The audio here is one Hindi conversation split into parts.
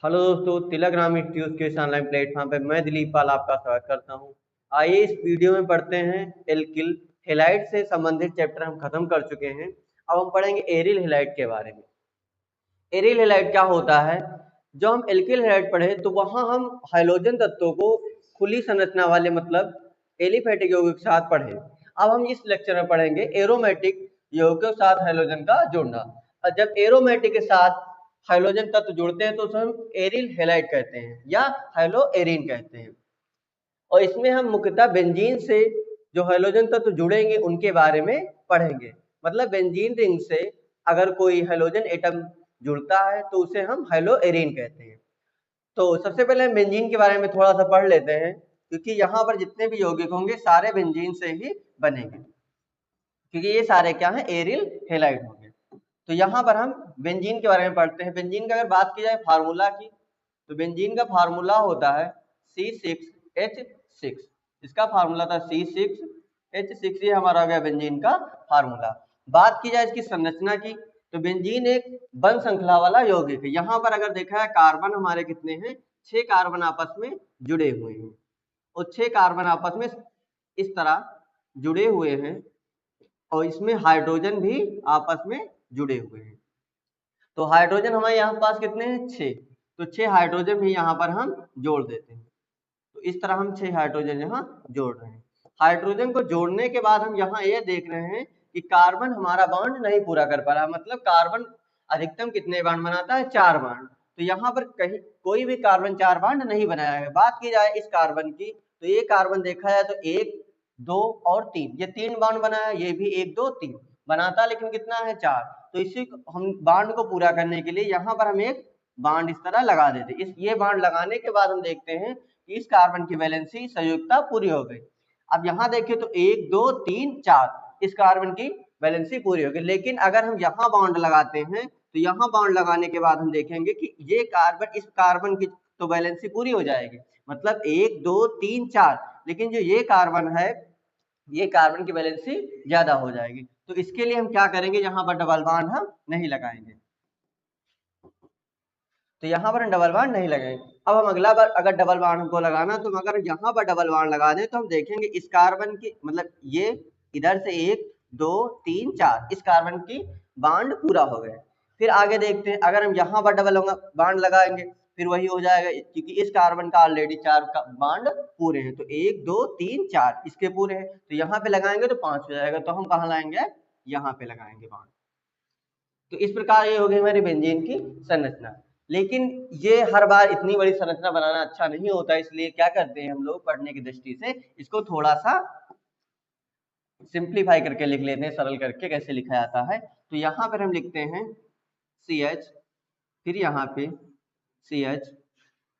हेलो दोस्तों, तिलक इंस्टीट्यूट के इस ऑनलाइन प्लेटफॉर्म पे मैं दिलीप पाल आपका स्वागत करता हूं। आइए इस वीडियो में पढ़ते हैं एल्किल हेलाइड से संबंधित चैप्टर हम खत्म कर चुके हैं। अब हम पढ़ेंगे एरिल हेलाइड के बारे में। एरिल हेलाइड क्या होता है? जो हम एल्किल हेलाइड पढ़े तो वहां हम हाइड्रोजन तत्वों को खुली संरचना वाले मतलब एलिफेटिक यौगिक के साथ पढ़े। अब हम इस लेक्चर में पढ़ेंगे एरोमेटिक यौगिकों के साथ हाइड्रोजन का जुड़ना। और जब एरोमेटिक के साथ हाइड्रोजन तत्व जुड़ते हैं तो उसे हम एरिल हेलाइड कहते हैं या हाइलो एरीन कहते हैं। और इसमें हम मुख्यतः बेंजीन से जो हाइड्रोजन तत्व जुड़ेंगे उनके बारे में पढ़ेंगे। मतलब बेंजीन रिंग से अगर कोई हाइड्रोजन एटम जुड़ता है तो उसे हम हाइलो एरीन कहते हैं। तो सबसे पहले हम बेंजीन के बारे में थोड़ा सा पढ़ लेते हैं, क्योंकि यहाँ पर जितने भी यौगिक होंगे सारे बेंजीन से ही बनेंगे, क्योंकि ये सारे क्या हैं, एरिल हेलाइड होंगे। तो यहाँ पर हम बेंजीन के बारे में पढ़ते हैं। बेंजीन का अगर बात की जाए फार्मूला की, तो बेंजीन का फार्मूला होता है C6H6। इसका फार्मूला था C6H6। ये हमारा हो गया बेंजीन का फार्मूला। बात की जाए इसकी संरचना की, तो बेंजीन एक बंध श्रृंखला वाला यौगिक है। यहाँ पर अगर देखा है कार्बन हमारे कितने हैं, 6 कार्बन आपस में जुड़े हुए हैं और 6 कार्बन आपस में इस तरह जुड़े हुए हैं और इसमें हाइड्रोजन भी आपस में जुड़े हुए हैं। तो हाइड्रोजन हमारे यहाँ पास कितने हैं, 6। तो 6 हाइड्रोजन भी यहाँ पर हम जोड़ देते हैं। तो इस तरह हम 6 हाइड्रोजन यहाँ जोड़ रहे हैं। हाइड्रोजन को जोड़ने के बाद हम यहाँ ये देख रहे हैं कि कार्बन हमारा बॉन्ड नहीं पूरा कर पा रहा। मतलब कार्बन अधिकतम कितने बॉन्ड बनाता है, 4 बॉन्ड। तो यहाँ पर कहीं कोई भी कार्बन 4 बॉन्ड नहीं बनाया है। बात की जाए इस कार्बन की, तो ये कार्बन देखा जाए तो 1 2 और 3, ये 3 बॉन्ड बनाया, ये भी 1 2 3 बनाता, लेकिन कितना है, 4। तो इसी हम बॉन्ड को पूरा करने के लिए यहाँ पर हम एक बॉन्ड इस तरह लगा देते। इस ये बॉन्ड लगाने के बाद हम देखते हैं कि इस कार्बन की वैलेंसी संयुक्तता पूरी हो गई। अब यहाँ देखिए तो 1 2 3 4 इस कार्बन की वैलेंसी पूरी हो गई। लेकिन अगर हम यहाँ बॉन्ड लगाते हैं तो यहाँ बॉन्ड लगाने के बाद हम देखेंगे कि ये कार्बन, इस कार्बन की तो वैलेंसी पूरी हो जाएगी, मतलब 1 2 3 4, लेकिन जो ये कार्बन है, ये कार्बन की वैलेंसी ज्यादा हो जाएगी। तो इसके लिए हम क्या करेंगे, यहाँ पर डबल बॉन्ड हम नहीं लगाएंगे। तो यहाँ पर हम डबल बॉन्ड नहीं लगाएंगे। अब हम अगला बार अगर डबल बॉन्ड हमको लगाना, तो अगर यहाँ पर डबल बॉन्ड लगा दें तो हम देखेंगे इस कार्बन की, मतलब ये इधर से 1 2 3 4 इस कार्बन की बॉन्ड पूरा हो गए। फिर आगे देखते हैं, अगर हम यहाँ पर डबल बॉन्ड लगाएंगे फिर वही हो जाएगा, क्योंकि इस कार्बन का ऑलरेडी 4 का बॉन्ड पूरे हैं। तो 1 2 3 4 इसके पूरे हैं, तो यहाँ पे लगाएंगे तो 5 हो जाएगा। तो हम कहाँ लाएंगे, यहाँ पे लगाएंगे बॉन्ड। तो इस प्रकार ये हो गई हमारी बेंजीन की संरचना। लेकिन ये हर बार इतनी बड़ी संरचना बनाना अच्छा नहीं होता, इसलिए क्या करते हैं हम लोग पढ़ने की दृष्टि से इसको थोड़ा सा सिंप्लीफाई करके लिख लेते हैं, सरल करके कैसे लिखा जाता है। तो यहाँ पर हम लिखते हैं CH, फिर यहाँ पे CH,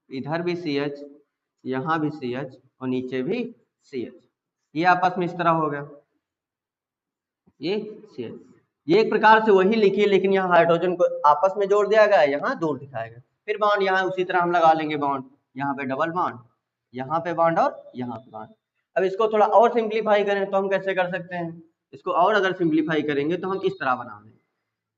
इधर भी CH, यहाँ भी CH और नीचे भी CH। ये आपस में इस तरह हो गया, ये CH। ये एक प्रकार से वही लिखिए, लेकिन यहाँ हाइड्रोजन को आपस में जोड़ दिया गया है, यहाँ दूर दिखाएगा। फिर बॉन्ड यहाँ उसी तरह हम लगा लेंगे बॉन्ड, यहाँ पे डबल बॉन्ड, यहाँ पे बॉन्ड और यहाँ पे बॉन्ड। अब इसको थोड़ा और सिंप्लीफाई करें तो हम कैसे कर सकते हैं, इसको और अगर सिंप्लीफाई करेंगे तो हम इस तरह बना देंगे,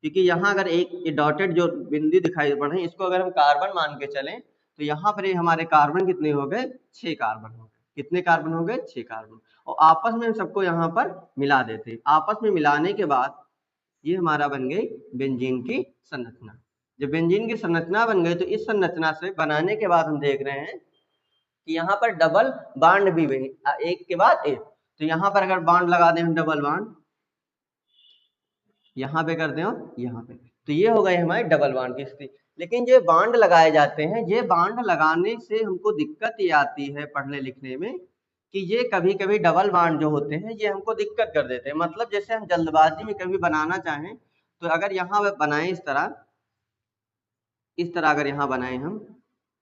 क्योंकि यहाँ अगर एक डॉटेड जो बिंदु दिखाई पड़ रहे हैं, इसको अगर हम कार्बन मान के चलें तो यहाँ पर हमारे कार्बन कितने हो गए, 6 कार्बन हो गए। कितने कार्बन हो गए, 6 कार्बन। और आपस में हम सबको यहाँ पर मिला देते हैं। आपस में मिलाने के बाद ये हमारा बन गई बेंजीन की संरचना। जब बेंजीन की संरचना बन गई तो इस संरचना से बनाने के बाद हम देख रहे हैं कि यहाँ पर डबल बॉन्ड भी बने, एक के बाद एक। तो यहाँ पर अगर बॉन्ड लगा दें हम डबल बॉन्ड, यहाँ पे कर दें और यहाँ पे, तो ये हो गई हमारी डबल बॉन्ड की स्थिति। लेकिन जो बॉन्ड लगाए जाते हैं, ये बॉन्ड लगाने से हमको दिक्कत ये आती है पढ़ने लिखने में कि ये कभी कभी डबल बॉन्ड जो होते हैं ये हमको दिक्कत कर देते हैं। मतलब जैसे हम जल्दबाजी में कभी बनाना चाहें तो अगर यहाँ बनाए इस तरह अगर यहाँ बनाए हम,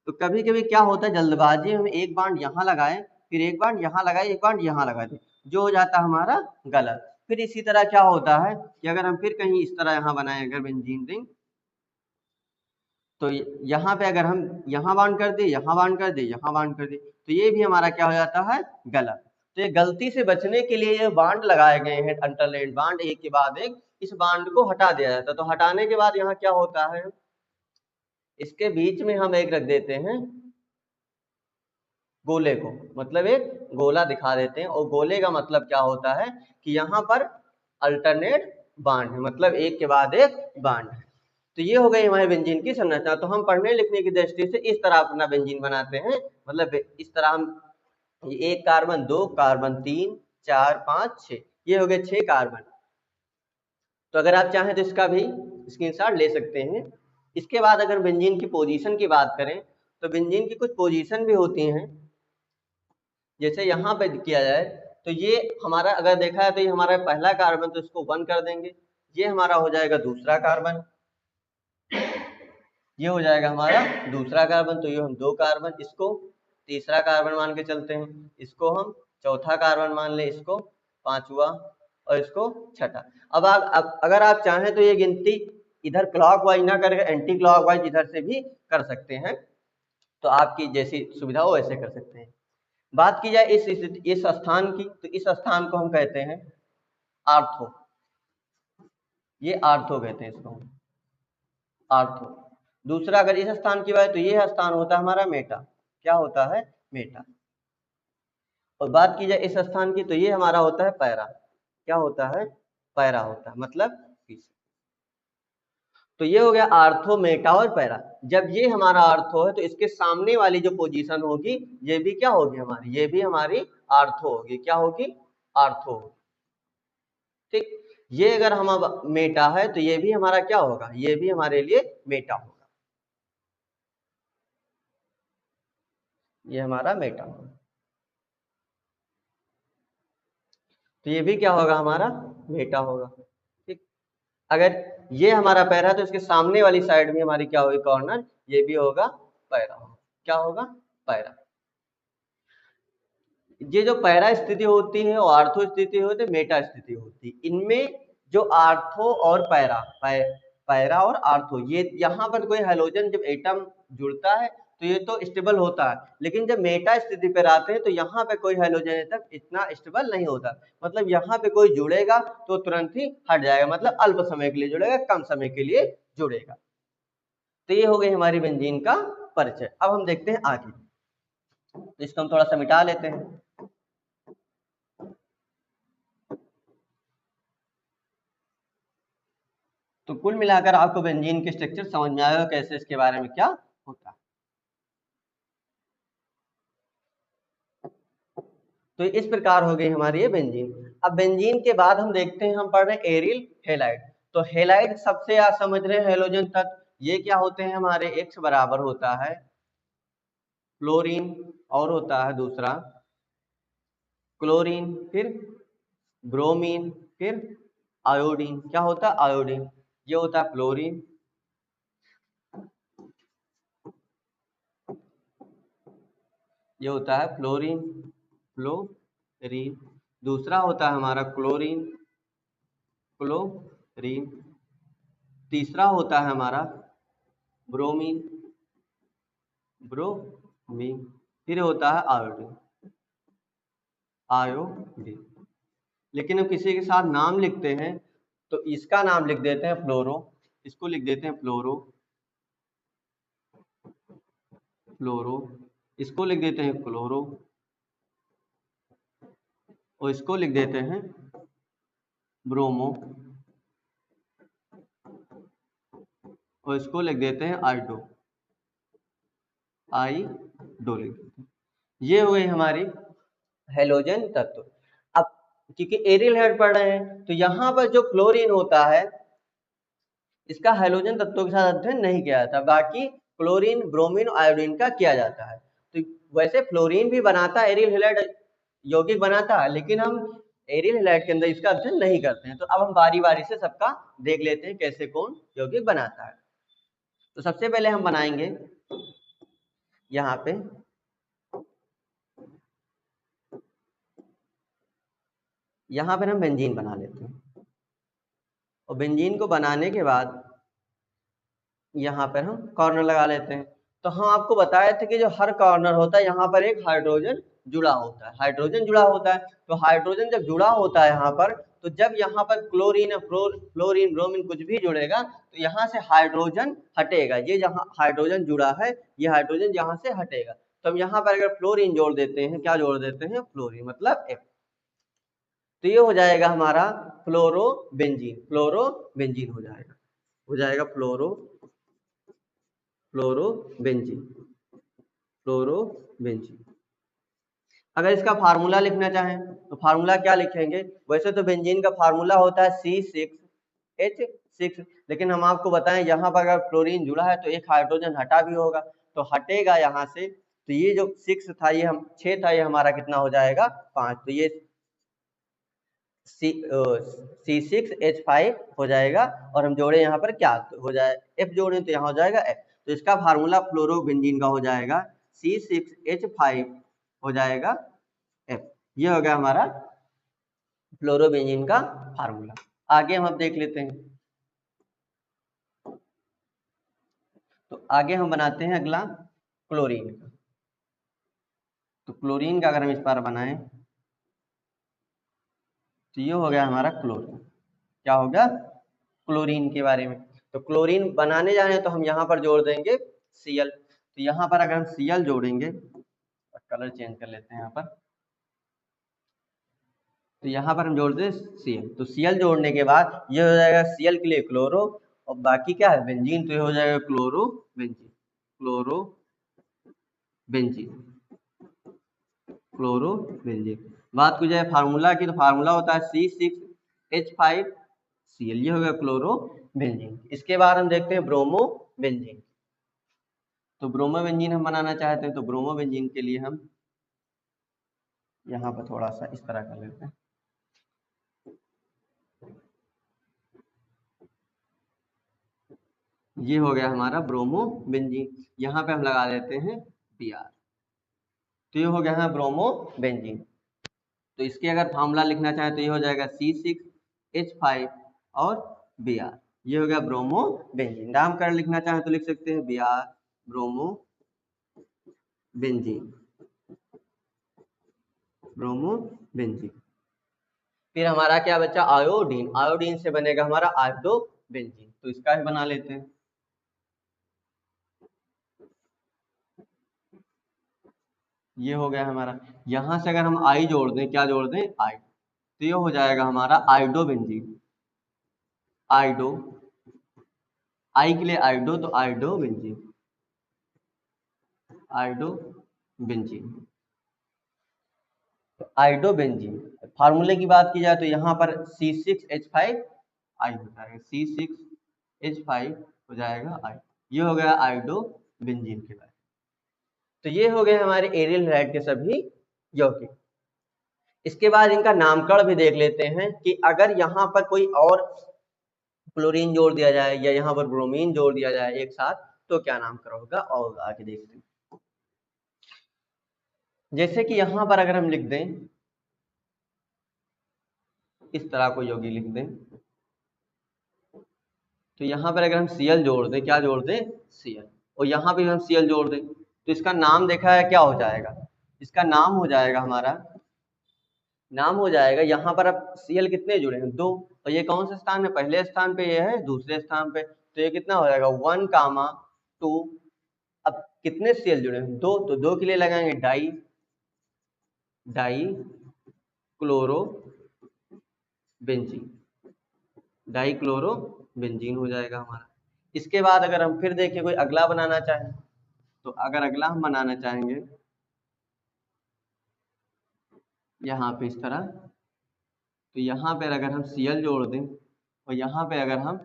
तो कभी कभी क्या होता है, जल्दबाजी में एक बॉन्ड यहाँ लगाए, फिर एक बॉन्ड यहाँ लगाए, एक बॉन्ड यहाँ लगा दे, जो हो जाता है हमारा गलत। फिर इसी तरह क्या होता है कि अगर हम फिर कहीं इस तरह यहाँ बनाए अगर बेंजीन रिंग, तो यहाँ पे अगर हम यहाँ बाउंड कर दे, यहाँ बाउंड कर दे, यहाँ बाउंड कर दे, तो ये भी हमारा क्या हो जाता है, गलत। तो ये गलती से बचने के लिए ये बाउंड लगाए गए हैं, अंडरलाइन बाउंड, एक के बाद एक। इस बाउंड को हटा दिया जाता है। तो हटाने के बाद यहाँ क्या होता है, इसके बीच में हम एक रख देते हैं गोले को, मतलब एक गोला दिखा देते हैं। और गोले का मतलब क्या होता है कि यहाँ पर अल्टरनेट बांड है, मतलब एक के बाद एक बांड है। तो ये हो गई हमारे बेंजीन की संरचना। तो हम पढ़ने लिखने की दृष्टि से इस तरह अपना बेंजीन बनाते हैं, मतलब इस तरह हम एक कार्बन, दो कार्बन, 3 4 5 6, ये हो गए 6 कार्बन। तो अगर आप चाहें तो इसका भी स्क्रीनशॉट ले सकते हैं। इसके बाद अगर बेंजीन की पोजीशन की बात करें तो बेंजीन की कुछ पोजीशन भी होती हैं। जैसे यहाँ पे किया जाए तो ये हमारा अगर देखा है तो ये हमारा पहला कार्बन, तो इसको 1 कर देंगे। ये हमारा हो जाएगा दूसरा कार्बन, ये हो जाएगा हमारा दूसरा कार्बन, तो ये हम 2 कार्बन, इसको तीसरा कार्बन मान के चलते हैं, इसको हम चौथा कार्बन मान ले, इसको पांचवा और इसको छठा। अब अगर आप चाहें तो ये गिनती इधर क्लॉकवाइज ना करके एंटी क्लॉकवाइज इधर से भी कर सकते हैं, तो आपकी जैसी सुविधा हो वैसे कर सकते हैं। बात की जाए इस स्थान की, तो इस स्थान को हम कहते हैं आर्थो, ये आर्थो कहते हैं इसको, आर्थो। दूसरा अगर इस स्थान की बात, तो ये स्थान होता है हमारा मेटा, क्या होता है मेटा। और बात की जाए इस स्थान की, तो ये हमारा होता है पैरा, क्या होता है पैरा होता है, मतलब पीछे। तो ये हो गया आर्थो, मेटा और पैरा। जब ये हमारा आर्थो है तो इसके सामने वाली जो पोजीशन होगी ये भी क्या होगी हमारी, ये भी हमारी आर्थो होगी, क्या होगी आर्थो होगी। ठीक, ये अगर हम अब मेटा है तो ये भी हमारा क्या होगा, ये भी हमारे लिए मेटा होगा, ये हमारा मेटा होगा। तो ये भी क्या होगा हमारा मेटा होगा। ठीक, अगर ये हमारा पैरा है तो इसके सामने वाली साइड में हमारी क्या होगी कॉर्नर, ये भी होगा पैरा होगा, क्या होगा पैरा। ये जो पैरा स्थिति होती है और आर्थो स्थिति होती है, मेटा स्थिति होती है। इनमें जो आर्थो और पैरा और आर्थो, ये यहाँ पर कोई हाइड्रोजन जब एटम जुड़ता है तो ये तो स्टेबल होता है, लेकिन जब मेटा स्थिति पर आते हैं तो यहाँ पे कोई हाइड्रोजन एटम इतना स्टेबल नहीं होता, मतलब यहाँ पे कोई जुड़ेगा तो तुरंत ही हट जाएगा, मतलब अल्प समय के लिए जुड़ेगा, कम समय के लिए जुड़ेगा। तो ये हो गई हमारी बेंजीन का परिचय। अब हम देखते हैं आगे, तो इसको हम थोड़ा सा मिटा लेते हैं। तो कुल मिलाकर आपको बेंजीन के स्ट्रक्चर समझ में आएगा कैसे इसके बारे में क्या होता है। तो इस प्रकार हो गई हमारी ये बेंजीन। अब बेंजीन के बाद हम देखते हैं, हम पढ़ रहे हैं एरिल हैलाइड। तो हैलाइड सबसे आप समझ रहे हैं हैलोजन तत्व, ये क्या होते हैं हमारे, X बराबर होता है फ्लोरीन और होता है दूसरा क्लोरीन, फिर ब्रोमीन, फिर आयोडीन, क्या होता है आयोडीन। ये होता है फ्लोरीन, ये होता है फ्लोरीन, फ्लोरीन। दूसरा होता है हमारा क्लोरीन, क्लोरीन। तीसरा होता है हमारा ब्रोमीन, ब्रोमीन। फिर होता है आयोडीन, आयोडीन। लेकिन हम किसी के साथ नाम लिखते हैं तो इसका नाम लिख देते हैं फ्लोरो, इसको लिख देते हैं फ्लोरो, फ्लोरो। इसको लिख देते हैं क्लोरो और इसको लिख देते हैं ब्रोमो और इसको लिख देते हैं आइडो, आइडो लिख देते हैं। ये हो गई हमारी हैलोजन तत्व। अब क्योंकि एरियल हेड पढ़ रहे हैं तो यहाँ पर जो फ्लोरीन होता है इसका हैलोजन तत्वों के साथ अध्ययन नहीं किया जाता, बाकी क्लोरीन, ब्रोमीन, आयोडीन का किया जाता है। तो वैसे फ्लोरीन भी बनाता है एरियल हैलाइड, यौगिक बनाता है, लेकिन हम एरियल हैलाइड के अंदर इसका अध्ययन नहीं करते हैं। तो अब हम बारी बारी से सबका देख लेते हैं कैसे कौन यौगिक बनाता है। तो सबसे पहले हम बनाएंगे यहाँ पे हम बेंजीन बना लेते हैं। और बेंजीन को बनाने के बाद यहाँ पर हम कॉर्नर लगा लेते हैं। तो हम आपको बताए थे कि जो हर कॉर्नर होता है यहाँ पर एक हाइड्रोजन जुड़ा होता है, हाइड्रोजन जुड़ा होता है। तो हाइड्रोजन जब जुड़ा होता है यहाँ पर, तो जब यहाँ पर क्लोरीन फ्लोरीन ब्रोमीन कुछ भी जुड़ेगा तो यहाँ से हाइड्रोजन हटेगा। ये जहाँ हाइड्रोजन जुड़ा है, ये हाइड्रोजन यहाँ से हटेगा। तो हम यहाँ पर अगर फ्लोरीन जोड़ देते हैं, क्या जोड़ देते हैं, फ्लोरीन मतलब F। तो ये हो जाएगा हमारा फ्लोरोबेंजीन, फ्लोरोबेंजीन हो जाएगा फ्लोरोबेंजीन, फ्लोरोबेंजीन। अगर इसका फार्मूला लिखना चाहें तो फार्मूला क्या लिखेंगे? वैसे तो बेंजीन का फार्मूला होता है C6H6, लेकिन हम आपको बताएं यहाँ पर अगर फ्लोरीन जुड़ा है तो एक हाइड्रोजन हटा भी होगा, तो हटेगा यहाँ से। तो ये जो 6 था, ये 6 था, ये हमारा कितना हो जाएगा, 5। तो ये C6H5 हो जाएगा। और हम जोड़े यहाँ पर क्या तो हो जाए, F जोड़े तो यहाँ हो जाएगा F। तो इसका फार्मूला फ्लोरोबेंजीन का हो जाएगा C6H5 हो जाएगा F। ये हो गया हमारा फ्लोरोबेंजीन का फार्मूला। आगे हम देख लेते हैं। तो आगे हम बनाते हैं अगला क्लोरीन का। तो क्लोरीन का अगर हम इस बार बनाएं तो ये हो गया हमारा क्लोरीन। क्या होगा? क्लोरीन के बारे में। तो क्लोरीन बनाने जाए तो हम यहाँ पर जोड़ देंगे Cl। तो यहाँ पर अगर हम Cl जोड़ेंगे, कलर चेंज कर लेते हैं यहाँ पर, तो यहाँ पर हम जोड़ दें Cl। तो Cl जोड़ने के बाद ये हो जाएगा Cl के लिए क्लोरो, और बाकी क्या है, बेंजीन। तो ये हो जाएगा क्लोरोबेंजीन, क्लोरोबेंजीन। बात की जाए फार्मूला की, तो फार्मूला होता है C6H5Cl। ये हो गया क्लोरोबेंजीन। इसके बाद हम देखते हैं ब्रोमोबेंजीन। तो ब्रोमोबेंजीन हम बनाना चाहते हैं, तो ब्रोमोबेंजीन के लिए हम यहाँ पर थोड़ा सा इस तरह कर लेते हैं। ये हो गया हमारा ब्रोमोबेंजीन। यहाँ पे हम लगा देते हैं Br। तो ये हो गया है ब्रोमोबेंजीन। तो इसके अगर फार्मूला लिखना चाहें तो ये हो जाएगा C6H5 और Br। ये हो गया ब्रोमोबेंजीन। नामकरण लिखना चाहें तो लिख सकते हैं Br ब्रोमोबेंजीन, ब्रोमोबेंजीन। फिर हमारा क्या बचा, आयोडीन। आयोडीन से बनेगा हमारा आयोडोबेंजीन। तो इसका भी बना लेते हैं। ये हो गया हमारा। यहां से अगर हम आई जोड़ दें, क्या जोड़ दें, आई, तो ये हो जाएगा हमारा आयोडोबेंजीन। आयोडो, आई के लिए आयोडो, तो आयोडोबेंजीन, आयोडोबेंजीन, आयोडोबेंजीन। फार्मूले की बात की जाए तो यहाँ पर C6H5 आई हो जाएगा, C6H5 हो जाएगा आई। ये हो गया आयोडोबेंजीन के बारे में। तो ये हो गए हमारे एरियल हैलाइड के सभी यौगिक। इसके बाद इनका नामकरण भी देख लेते हैं कि अगर यहाँ पर कोई और क्लोरीन जोड़ दिया जाए या यहाँ पर ब्रोमीन जोड़ दिया जाए एक साथ, तो क्या नामकरण होगा, और आगे देखते हैं। जैसे कि यहाँ पर अगर हम लिख दें, इस तरह को यौगिक लिख दें, तो यहाँ पर अगर हम Cl जोड़ दें, क्या जोड़ दें, Cl, और यहाँ पे हम Cl जोड़ दें, तो इसका नाम देखा है क्या हो जाएगा, इसका नाम हो जाएगा हमारा, नाम हो जाएगा यहाँ पर अब Cl कितने जुड़े हैं, 2, और ये कौन से स्थान में, पहले स्थान पे, ये है दूसरे स्थान पे। तो ये कितना हो जाएगा, 1, 2। अब कितने Cl जुड़े हैं, 2, तो 2 के लिए लगाएंगे डाई क्लोरोबेंजीन हो जाएगा हमारा। इसके बाद अगर हम फिर देखें कोई अगला बनाना चाहें, तो अगर अगला हम बनाना चाहेंगे यहाँ पे इस तरह, तो यहाँ पर अगर हम Cl जोड़ दें और यहाँ पे अगर हम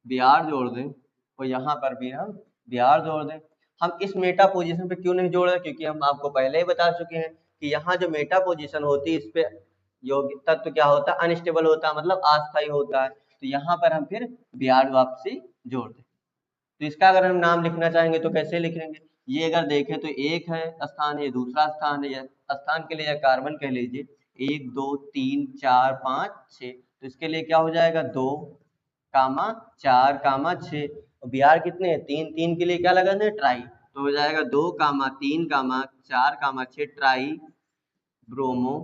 Br जोड़ दें और यहाँ पर भी हम Br जोड़ दें। हम इस मेटा पोजीशन पे क्यों नहीं जोड़ रहे, क्योंकि हम आपको पहले ही बता चुके हैं कि यहाँ जो मेटा पोजीशन होती है, इस पे यौगिक तत्व क्या होता है, अनस्टेबल होता है, मतलब अस्थायी होता है। तो यहाँ पर हम फिर Br वापसी जोड़ दें। तो इसका अगर हम नाम लिखना चाहेंगे तो कैसे लिखेंगे, ये अगर देखें तो एक है स्थान, ये दूसरा स्थान है, या स्थान के लिए या कार्बन कह लीजिए, 1, 2, 3, 4, 5, 6। तो इसके लिए क्या हो जाएगा, 2, 4, 6। और Br कितने हैं, 3, 3 के लिए क्या लगाना है, ट्राई। तो हो जाएगा 2, 3, 4, 6 ट्राई ब्रोमो।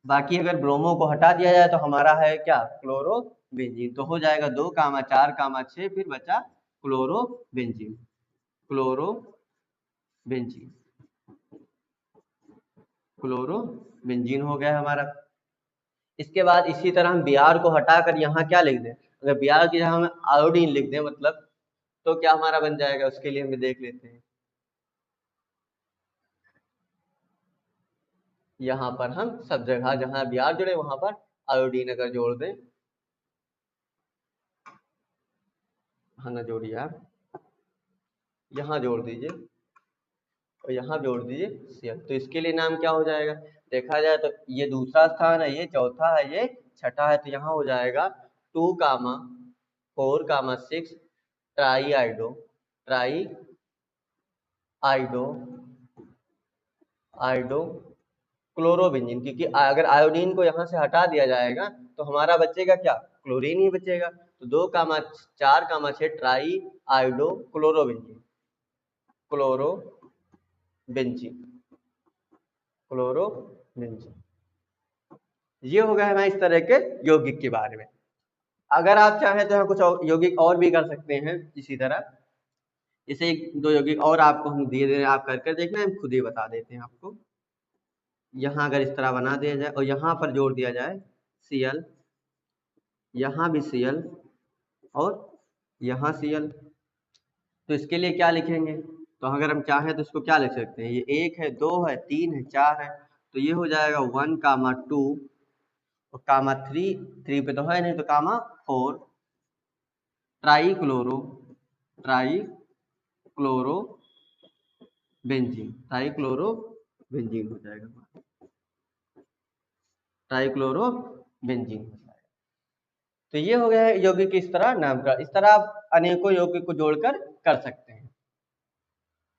बाकी अगर ब्रोमो को हटा दिया जाए तो हमारा है क्या, क्लोरोबेंजीन। तो हो जाएगा 2, 4, 6, फिर बचा क्लोरोबेंजीन। क्लोरोबेंजीन क्लोरोबेंजीन हो गया हमारा। इसके बाद इसी तरह हम Br को हटाकर यहाँ क्या लिख दें, अगर Br की जगह हम आयोडीन लिख दें मतलब, तो क्या हमारा बन जाएगा, उसके लिए हम देख लेते हैं। यहाँ पर हम सब जगह जहाँ Br जुड़े वहां पर आयोडीन अगर जोड़ दें, हाँ ना जोड़िए आप, यहाँ जोड़ दीजिए और यहाँ जोड़ दीजिए Cl, तो इसके लिए नाम क्या हो जाएगा, देखा जाए तो ये दूसरा स्थान है, ये चौथा है, ये छठा है, तो यहाँ हो जाएगा 2, 4, 6 ट्राई आइडो क्लोरोबेंजीन। क्योंकि अगर आयोडीन को यहाँ से हटा दिया जाएगा तो हमारा बचेगा क्या, क्लोरीन ही बचेगा। तो 2, 4, 6 ट्राई आइडो क्लोरोबेंजीन क्लोरोबेंजीन। ये हो गया हमारे इस तरह के यौगिक के बारे में। अगर आप चाहें तो यहाँ कुछ यौगिक और भी कर सकते हैं इसी तरह। इसे 1, 2 यौगिक और आपको हम धीरे धीरे आप कर देखना, हम खुद ही बता देते हैं आपको। यहाँ अगर इस तरह बना दिया जाए और यहाँ पर जोड़ दिया जाए Cl, यहाँ भी Cl और यहाँ Cl, तो इसके लिए क्या लिखेंगे, तो अगर हम चाहें तो इसको क्या लिख सकते हैं, ये 1 है, 2 है, 3 है, 4 है, तो ये हो जाएगा 1, 2 और 3 पे तो है नहीं, तो 4 ट्राई क्लोरोबेंजीन हो जाएगा, ट्राइक्लोरोबेंजीन। तो ये हो गया है यौगिक इस तरह नामकरण। इस तरह आप अनेकों यौगिक को जोड़कर कर सकते हैं।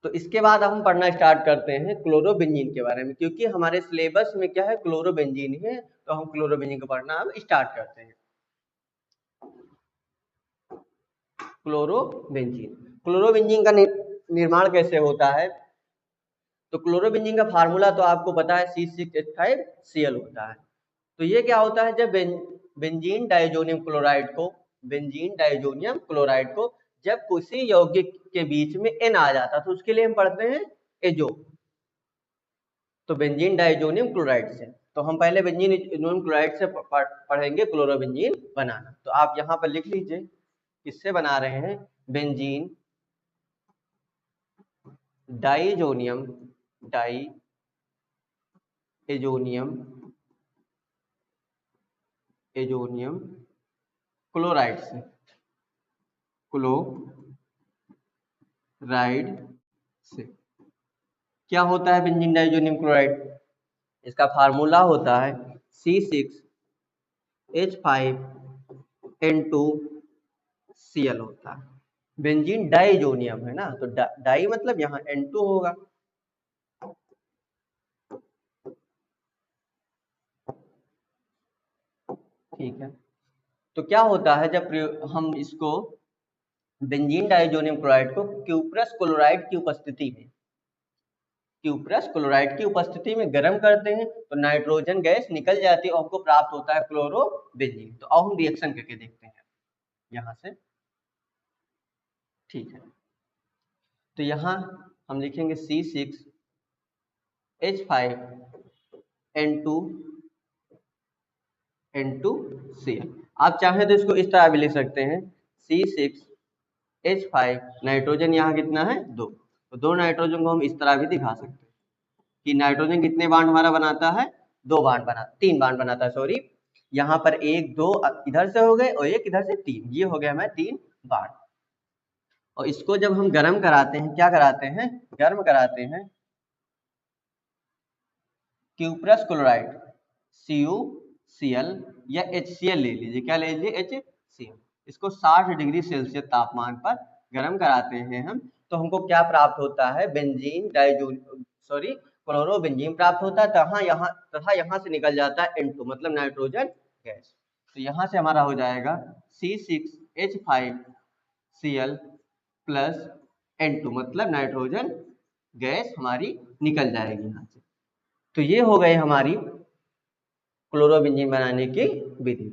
तो इसके बाद हम पढ़ना स्टार्ट करते हैं क्लोरोबेंजीन के बारे में, क्योंकि हमारे सिलेबस में क्या है, क्लोरोबेंजीन है, तो हम क्लोरोबेंजीन को पढ़ना अब स्टार्ट करते हैं। क्लोरोबेंजीन का निर्माण कैसे होता है, तो क्लोरोबेंजीन का फार्मूला तो आपको पता है C6H5Cl होता है। तो ये क्या होता है, जब बेंजीन डाइजोनियम क्लोराइड को जब किसी यौगिक के बीच में N आ जाता है तो उसके लिए हम पढ़ते हैं एजो। तो बेंजीन डाइजोनियम क्लोराइड से, तो हम पहले बेंजीन डाइजोनियम क्लोराइड से पढ़ेंगे क्लोरोबेंजीन बनाना। तो आप यहाँ पर लिख लीजिए किससे बना रहे हैं, बेंजीन डाइजोनियम क्लोराइड से, क्या होता है बेंजीन डाइजोनियम क्लोराइड, इसका फार्मूला होता है C6H5N2Cl होता है। बेंजीन डाइजोनियम है ना, तो डाई मतलब यहाँ N2 होगा। ठीक है, तो क्या होता है जब हम इसको बेंजीन डाइजोनियम क्लोराइड को क्यूप्रस क्लोराइड की उपस्थिति में गर्म करते हैं तो नाइट्रोजन गैस निकल जाती है और हमको प्राप्त होता है क्लोरोबेंजीन। तो अब हम रिएक्शन करके देखते हैं यहाँ से। ठीक है, तो यहाँ हम लिखेंगे C6H5N2Cl। आप चाहें तो इसको इस तरह भी लिख सकते हैं C6H5, नाइट्रोजन यहाँ कितना है 2, तो 2 नाइट्रोजन को हम इस तरह भी दिखा सकते हैं कि नाइट्रोजन कितने बांड हमारा बनाता है, 3 बांड बनाता है, सॉरी। यहाँ पर 1, 2 इधर से हो गए और 1 इधर से 3, ये हो गया हमारे 3 बांड। और इसको जब हम गर्म कराते हैं, क्या कराते हैं, गर्म कराते हैं क्यूप्रस क्लोराइड CuCl या HCl ले लीजिए, क्या ले लीजिए, HCl। इसको 60 डिग्री सेल्सियस तापमान पर गर्म कराते हैं हम, तो हमको क्या प्राप्त होता है, क्लोरोबेंजीन प्राप्त होता है। तथा यहाँ से निकल जाता है N2 मतलब नाइट्रोजन गैस। तो यहाँ से हमारा हो जाएगा C6H5Cl + N2 मतलब नाइट्रोजन गैस हमारी निकल जाएगी यहाँ से। तो ये हो गई हमारी क्लोरोबेंजीन बनाने की विधि।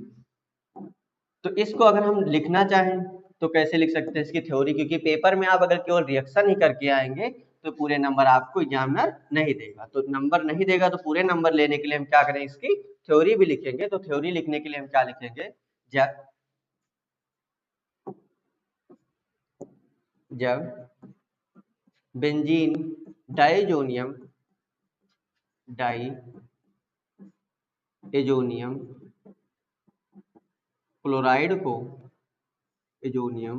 तो इसको अगर हम लिखना चाहें तो कैसे लिख सकते हैं इसकी थ्योरी, क्योंकि पेपर में आप अगर केवल रिएक्शन ही करके आएंगे तो पूरे नंबर आपको एग्जामिनर नहीं देगा। तो नंबर नहीं देगा तो पूरे नंबर लेने के लिए हम क्या करें, इसकी थ्योरी भी लिखेंगे। तो थ्योरी लिखने के लिए हम क्या लिखेंगे, जब बेंजीन डाइजोनियम क्लोराइड को एजोनियम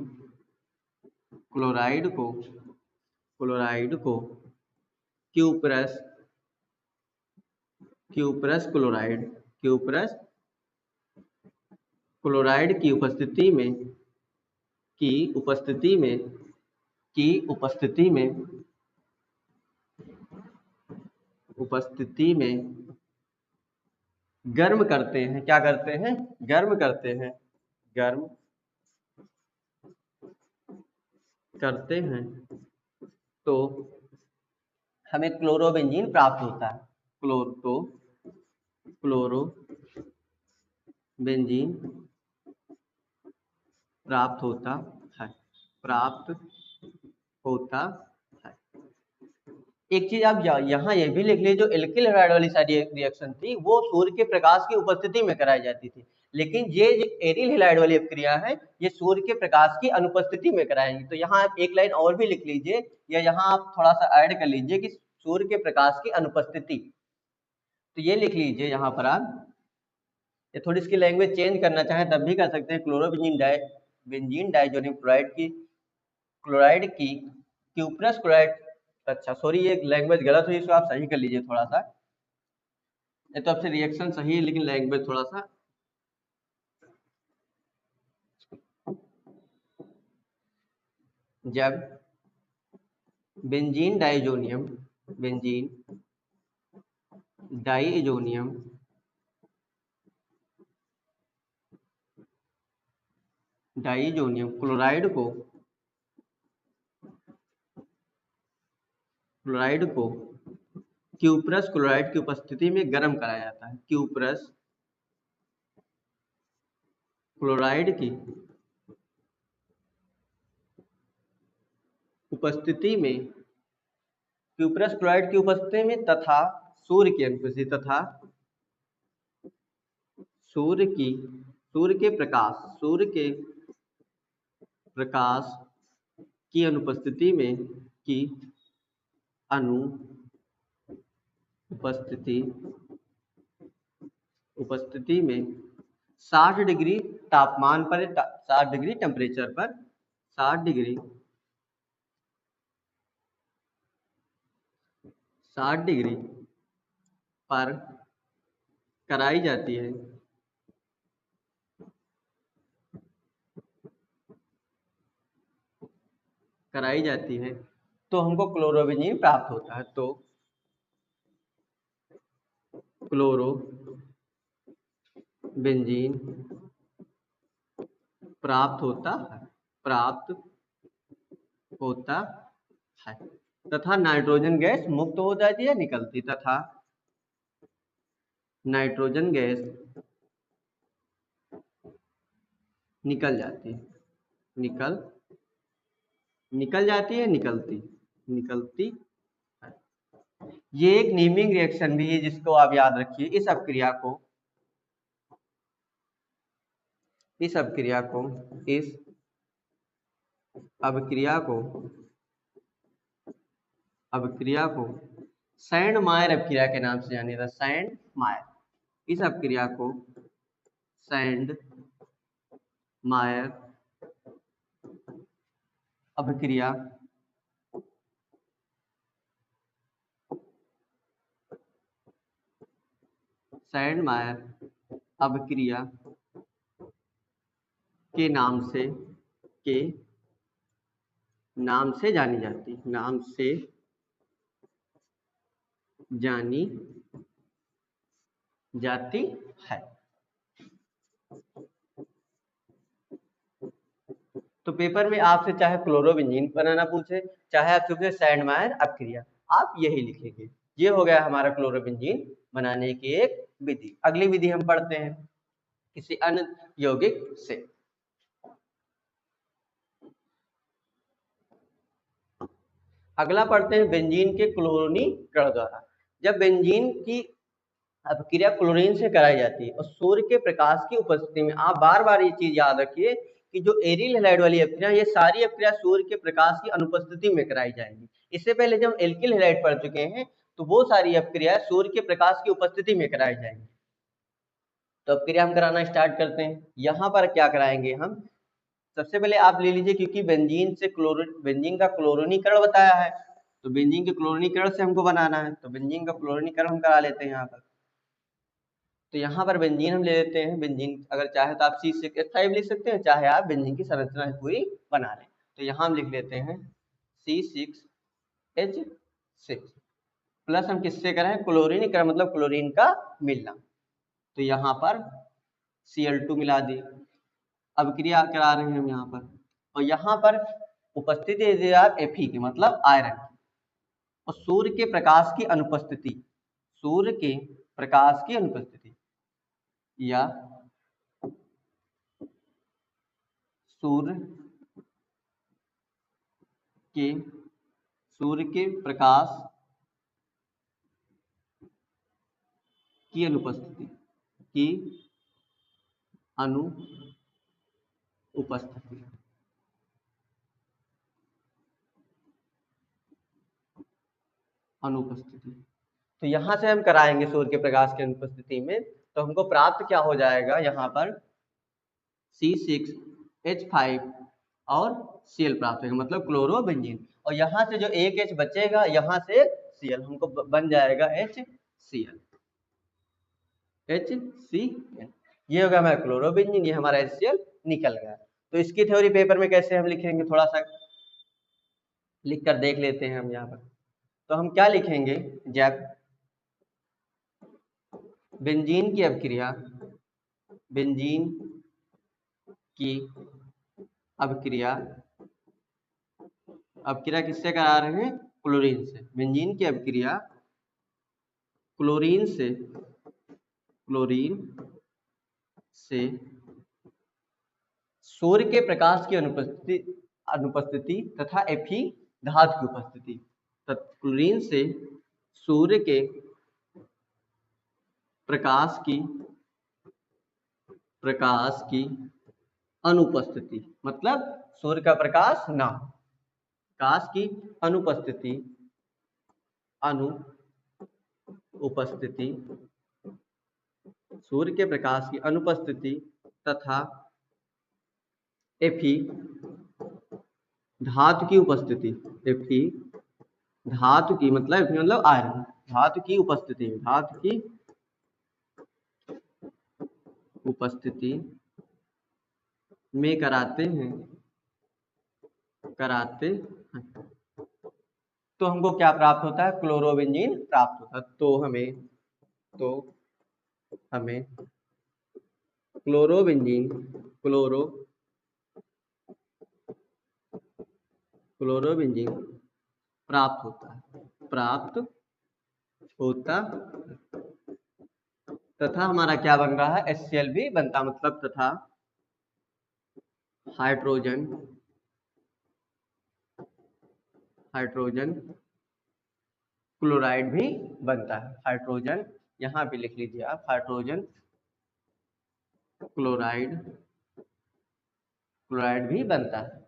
क्लोराइड को क्यूप्रस क्लोराइड की उपस्थिति में गर्म करते हैं। क्या करते हैं, गर्म करते हैं तो हमें क्लोरोबेंजीन प्राप्त होता है। क्लोरोबेंजीन प्राप्त होता है। एक चीज आप यहाँ ये भी लिख लीजिए, जो एल्किल हैलाइड वाली सारी रिएक्शन थी वो सूर्य के प्रकाश की उपस्थिति में कराई जाती थी, लेकिन ये जो एरिल हैलाइड वाली क्रिया है ये सूर्य के प्रकाश की अनुपस्थिति में कराएंगे। तो यहाँ आप एक लाइन और भी लिख लीजिए, या यहाँ आप थोड़ा सा ऐड कर लीजिए कि सूर्य के प्रकाश की अनुपस्थिति। तो ये लिख लीजिए यहाँ पर आप, ये थोड़ी इसकी लैंग्वेज चेंज करना चाहें तब भी कर सकते हैं। क्लोरोबेंजीन डाइजोनियम क्लोराइड की क्यूप्रस क्लोराइड, अच्छा सॉरी ये लैंग्वेज गलत हुई, इसको आप सही कर लीजिए थोड़ा सा। ये तो आपसे रिएक्शन सही है लेकिन लैंग्वेज थोड़ा सा, जब बेंजीन डाइजोनियम क्लोराइड को क्यूप्रस क्लोराइड की उपस्थिति में गर्म कराया जाता है। क्यूप्रस क्लोराइड की उपस्थिति में तथा सूर्य के प्रकाश की अनुपस्थिति में 60 डिग्री तापमान पर, 60 डिग्री टेम्परेचर पर, 60 डिग्री पर कराई जाती है तो हमको क्लोरोबेंजीन प्राप्त होता है। तो क्लोरोबेंजीन प्राप्त होता है तथा नाइट्रोजन गैस मुक्त हो जाती है, निकलती, तथा नाइट्रोजन गैस निकल जाती है, निकलती है। ये एक नीमिंग रिएक्शन भी है जिसको आप याद रखिए। इस अपक्रिया को सैंडमायर अपक्रिया के नाम से जानी जाता है। इस अपक्रिया को सैंडमायर अपक्रिया के नाम से जानी जाती है। तो पेपर में आपसे चाहे क्लोरोबेंजीन बनाना पूछे, चाहे आपसे पूछे सैंडमायर अपक्रिया, आप यही लिखेंगे। ये हो गया हमारा क्लोरोबेंजीन बनाने की एक विधि। अगली विधि हम पढ़ते हैं किसी अन्य यौगिक से। अगला पढ़ते हैं बेंजीन के क्लोरीनीकरण द्वारा। जब बेंजीन की अपक्रिया क्लोरीन से कराई जाती है और सूर्य के प्रकाश की उपस्थिति में, आप बार बार ये चीज याद रखिए कि जो एरिल हैलाइड वाली अपक्रिया, ये सारी अपक्रिया सूर्य के प्रकाश की अनुपस्थिति में कराई जाएंगी। इससे पहले जब एल्किल हैलाइड पढ़ चुके हैं तो वो सारी अपक्रिया सूर्य के प्रकाश की उपस्थिति में कराई जाएंगी। तो अपक्रिया हम कराना स्टार्ट करते हैं। यहाँ पर क्या कराएंगे हम, सबसे पहले आप ले लीजिए, क्योंकि बेंजीन का क्लोरीनीकरण बताया है, तो बेंजीन के क्लोरीनीकरण से हमको बनाना है, तो बेंजीन का क्लोरीनीकरण हम करा लेते हैं यहाँ पर। तो यहाँ पर बेंजीन हम ले लेते हैं। बेंजीन अगर चाहे तो आप C6H5 लिख सकते हैं, चाहे आप बेंजीन की संरचना पूरी बना लें। तो यहाँ हम लिख लेते हैं C6H6 प्लस हम किससे करें, क्लोरीनीकरण, मतलब क्लोरीन का मिलना। तो यहाँ पर Cl2 मिला दिए। अभिक्रिया करा रहे हैं हम यहाँ पर, और यहाँ पर उपस्थिति दे आप Fe की, मतलब आयरन, और सूर्य के प्रकाश की अनुपस्थिति, सूर्य के प्रकाश की अनुपस्थिति या सूर्य के प्रकाश की अनुपस्थिति अनुपस्थिति। तो यहाँ से हम कराएंगे सूर्य के प्रकाश की अनुपस्थिति में, तो हमको प्राप्त क्या हो जाएगा, यहाँ पर C6H5 और Cl प्राप्त होगा, मतलब क्लोरोबेंजीन। और यहाँ से जो एक H बचेगा, यहाँ से Cl, हमको बन जाएगा HCl। ये होगा हमारा क्लोरोबेंजीन, ये हमारा HCl निकल गया। तो इसकी थ्योरी पेपर में कैसे हम लिखेंगे, थोड़ा सा लिख कर देख लेते हैं हम यहाँ पर। तो हम क्या लिखेंगे, जब बेंजीन की अपक्रिया, बेंजीन की अपक्रिया किससे करा रहे हैं, क्लोरीन से। बेंजीन की अपक्रिया क्लोरीन से सूर्य के प्रकाश की अनुपस्थिति तथा Fe धातु की उपस्थिति, क्लोरीन से सूर्य के प्रकाश की अनुपस्थिति, मतलब सूर्य का प्रकाश ना, प्रकाश की अनुपस्थिति सूर्य के प्रकाश की अनुपस्थिति तथा Fe धातु की उपस्थिति, Fe धातु की, मतलब आयरन, धातु की उपस्थिति में कराते हैं। तो हमको क्या प्राप्त होता है, क्लोरोबेंजीन प्राप्त होता है। तो हमें क्लोरोबेंजीन प्राप्त होता तथा हमारा क्या बन रहा है, HCl भी बनता, मतलब तथा हाइड्रोजन क्लोराइड भी बनता है। हाइड्रोजन यहाँ पे लिख लीजिए आप, हाइड्रोजन क्लोराइड भी बनता है,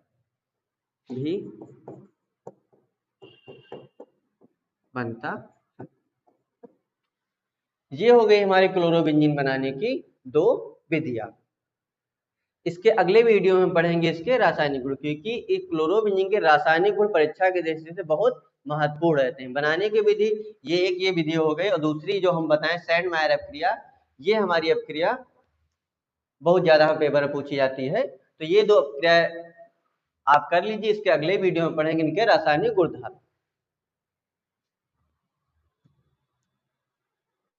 ये हो गई हमारे क्लोरोबेंजीन बनाने की दो विधियां। इसके अगले वीडियो में पढ़ेंगे इसके रासायनिक गुण, क्योंकि एक क्लोरोबेंजीन के रासायनिक गुण परीक्षा के दृष्टि से बहुत महत्वपूर्ण रहते हैं। बनाने की विधि ये विधि हो गई, और दूसरी जो हम बताएं सैंडमायर अपक्रिया, ये हमारी अपक्रिया बहुत ज्यादा पेपर में पूछी जाती है। तो ये दो अपक्रिया आप कर लीजिए। इसके अगले वीडियो में पढ़ेंगे इनके रासायनिक गुणधर्म।